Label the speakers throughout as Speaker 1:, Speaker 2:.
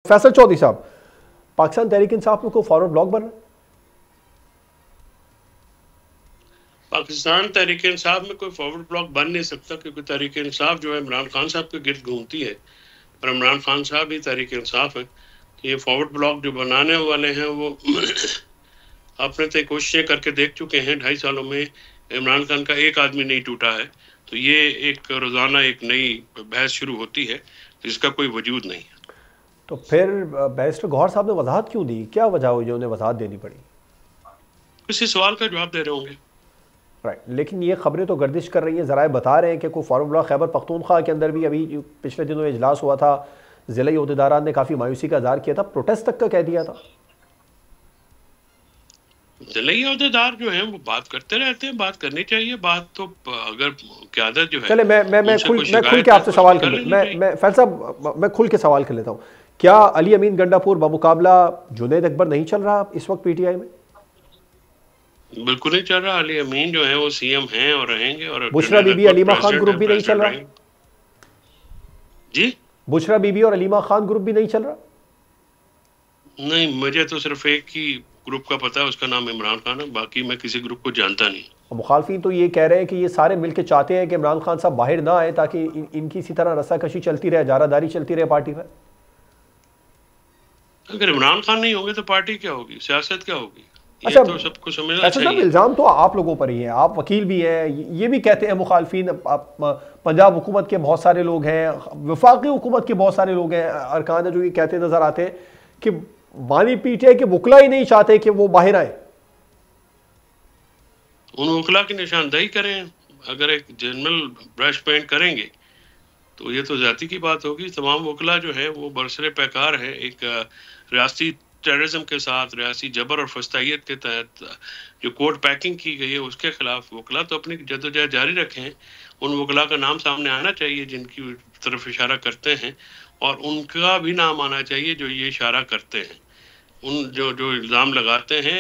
Speaker 1: फैसल चौधरी साहब, पाकिस्तान तहरीक इंसाफ में कोई फॉरवर्ड ब्लॉक बन रहा है?
Speaker 2: पाकिस्तान तहरीक इंसाफ में कोई फॉरवर्ड ब्लॉक बन नहीं सकता, क्योंकि तहरीक इंसाफ जो है इमरान खान साहब के गिर्द घूमती है और इमरान खान साहब ही तहरीक इंसाफ है। तो ये फॉरवर्ड ब्लॉक जो बनाने वाले हैं वो आपने तो कोशिशें करके देख चुके हैं। 2.5 सालों में इमरान खान का एक आदमी नहीं टूटा है। तो ये एक रोज़ाना एक नई बहस शुरू होती है जिसका कोई वजूद नहीं है।
Speaker 1: तो फिर बैरिस्टर गौहर साहब ने वजाहत क्यों दी? क्या वजह हुई जो उन्हें वजाहत देनी पड़ी?
Speaker 2: किसी सवाल का जवाब दे रहे होंगे।
Speaker 1: राइट, लेकिन ये खबरें तो गर्दिश कर रही हैं, ज़राए बता रहे हैं कि कोई फॉरवर्ड ब्लॉक खैबर पख्तूनख्वा के अंदर भी अभी पिछले दिनों इजलास हुआ था, ज़िला अहदेदारान ने काफ़ी मायूसी का इज़हार किया था, प्रोटेस्ट तक का कह दिया था।
Speaker 2: ज़िला अहदेदार जो हैं वो बात करते रहते हैं, बात करनी चाहिए। बात तो अगर क़यादत जो है,
Speaker 1: चले मैं खुल के आपसे सवाल कर लेता हूँ। मैं फैसल साहब मैं खुल के सवाल कर लेता हूँ। क्या अली अमीन गंडापुर बमुकाबला जुनैद अकबर नहीं चल रहा इस वक्त पीटीआई में?
Speaker 2: बिल्कुल नहीं चल रहा। अली अमीन जो है वो सीएम हैं और रहेंगे। और
Speaker 1: बुशरा बीबी अलीमा खान ग्रुप भी नहीं चल रहा
Speaker 2: जी?
Speaker 1: बुशरा बीबी और अलीमा खान ग्रुप भी नहीं चल रहा?
Speaker 2: नहीं, मुझे तो सिर्फ एक ही ग्रुप का पता है, उसका नाम इमरान खान है। बाकी मैं किसी ग्रुप को जानता नहीं।
Speaker 1: मुखालफिन तो ये कह रहे हैं कि ये सारे मिलकर चाहते हैं कि इमरान खान साहब बाहर ना आए ताकि इनकी इसी तरह रस्साकशी चलती रहे, जारादारी चलती रहे पार्टी में।
Speaker 2: अगर इमरान खान नहीं होंगे तो पार्टी क्या होगी, सियासत क्या होगी?
Speaker 1: अच्छा,
Speaker 2: तो सबको समझना चाहिए।
Speaker 1: इल्जाम तो आप लोगों पर ही है, आप वकील भी हैं। ये भी कहते हैं मुखालफिन, पंजाब हुकूमत के बहुत सारे लोग हैं, वफाकी हुकूमत के बहुत सारे लोग हैं, अरकान है जो ये कहते नजर आते हैं कि बानी पीटीआई के वकला ही नहीं चाहते कि वो बाहर आए।
Speaker 2: उन वकला की निशानदेही करें। अगर एक जनरल ब्रश पेंट करेंगे तो ये तो जाति की बात होगी। तमाम वकला जो है वो बरसरे पैकार है। एक रियासती टेररिज्म के साथ, रियासी जबर और फस्तायत के तहत जो कोर्ट पैकिंग की गई है उसके खिलाफ वकला तो अपनी जद्दोजहद जारी रखें। उन वकला का नाम सामने आना चाहिए जिनकी तरफ इशारा करते हैं, और उनका भी नाम आना चाहिए जो ये इशारा करते हैं। उन जो इल्ज़ाम लगाते हैं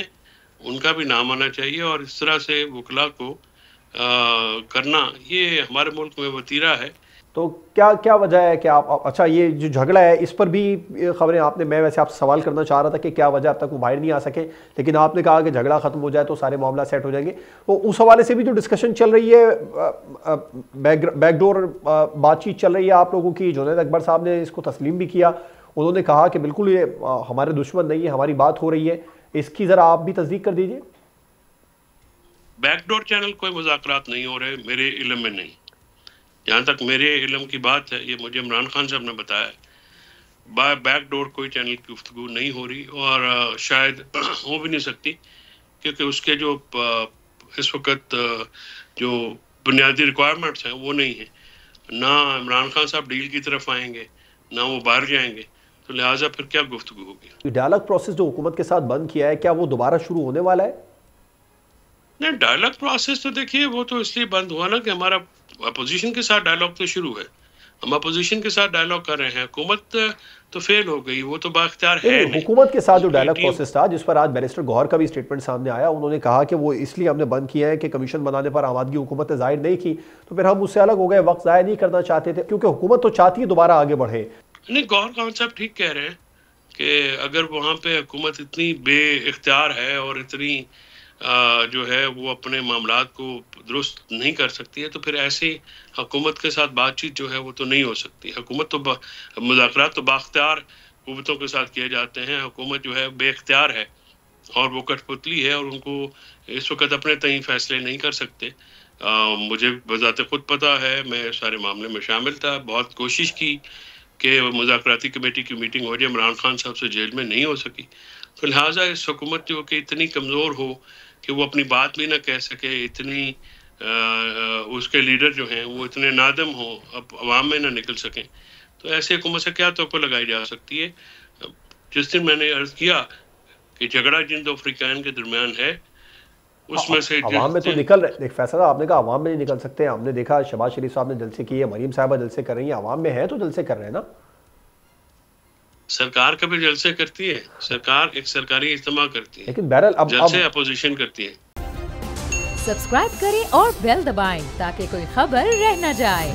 Speaker 2: उनका भी नाम आना चाहिए। और इस तरह से वकला को करना ये हमारे मुल्क में वतीरा है।
Speaker 1: तो क्या वजह है कि आप अच्छा ये जो झगड़ा है इस पर भी खबरें आपने, मैं वैसे आपसे सवाल करना चाह रहा था कि क्या वजह अब तक वो बाहर नहीं आ सके, लेकिन आपने कहा कि झगड़ा खत्म हो जाए तो सारे मामला सेट हो जाएंगे। तो उस हवाले से भी जो डिस्कशन चल रही है, बैकडोर बातचीत चल रही है आप लोगों की। जुनैद अकबर साहब ने इसको तस्लीम भी किया, उन्होंने कहा कि बिल्कुल ये हमारे दुश्मन नहीं है, हमारी बात हो रही है। इसकी ज़रा आप भी तस्दीक कर दीजिए।
Speaker 2: बैकडोर चैनल कोई मुज़ाकरात नहीं हो रहे, मेरे इल्म में नहीं। जहाँ तक मेरे इल्म की बात है, ये मुझे इमरान खान साहब ने बताया, बैकडोर कोई चैनल की गुफ्तगू नहीं हो रही और शायद हो भी नहीं सकती, क्योंकि उसके जो इस वक्त जो बुनियादी रिक्वायरमेंट्स हैं वो नहीं है। ना इमरान खान साहब डील की तरफ आएंगे, ना वो बाहर जाएंगे, तो लिहाजा फिर क्या गुफ्तगू होगी।
Speaker 1: डायलॉग प्रोसेस जो हुकूमत के साथ बंद किया है, क्या वो दोबारा शुरू होने वाला है?
Speaker 2: नहीं, डायलॉग प्रोसेस तो देखिए वो तो इसलिए बंद हुआ ना कि हमारा अपोजिशन के साथ डायलॉग तो शुरू है। हम अपोजिशन के साथ डायलॉग कर रहे हैं। हुकूमत तो फेल हो गई, वो तो बाख्तियार है नहीं।
Speaker 1: हुकूमत के साथ जो डायलॉग प्रोसेस था, जिस पर आज बैरिस्टर गौहर का भी स्टेटमेंट सामने आया, उन्होंने कहा कि वो इसलिए हमने बंद किया है कि कमीशन बनाने पर आमादगी हुकूमत ने जाहिर नहीं की, तो फिर हम उससे अलग हो गए, वक्त ज़ाया नहीं करना चाहते थे, क्योंकि हुकूमत तो चाहती है दोबारा आगे बढ़े।
Speaker 2: नहीं, गौहर खान साहब ठीक कह रहे हैं कि अगर वहाँ पे हुकूमत इतनी बे इख्तियार है और इतनी जो है वो अपने मामलात को दुरुस्त नहीं कर सकती है, तो फिर ऐसी हुकूमत के साथ बातचीत जो है वो तो नहीं हो सकती। हुकूमत तो मुज़ाकरात तो बाख्तियार हुकूमतों के साथ किए जाते हैं। हुकूमत जो है बेख्तियार है और वो कठपुतली है और उनको इस वक्त अपने तय फैसले नहीं कर सकते। मुझे बज़ाते खुद पता है, मैं सारे मामले में शामिल था, बहुत कोशिश की कि मुज़ाकराती कमेटी की मीटिंग हो जाए, इमरान खान साहब से जेल में नहीं हो सकी। तो लिहाजा इस हुकूमत जो कि इतनी कमज़ोर हो कि वो अपनी बात भी ना कह सके, इतनी उसके लीडर जो हैं वो इतने नादम हो, अब अवाम में ना निकल सकें, तो ऐसे हुकूमत से क्या तोक़ा लगाई जा सकती है। जिस दिन मैंने अर्ज़ किया कि झगड़ा जिन दो अफ्रीकान के दरमियान है, उसमें से
Speaker 1: अवाम में तो निकल रहे। देख फैसला, आपने कहा अवाम में नहीं निकल सकते, हमने देखा शहबाज शरीफ साहब ने जलसे किए, मरीम साहबा जलसे कर रही हैं, अवाम में है तो जलसे कर रहे हैं ना।
Speaker 2: सरकार कभी जलसे करती है? सरकार एक सरकारी इज्तिमा करती है,
Speaker 1: लेकिन बहरहाल अब
Speaker 2: जलसे अपोजिशन करती है।
Speaker 3: सब्सक्राइब करें और बेल दबाएं ताकि कोई खबर रह न जाए।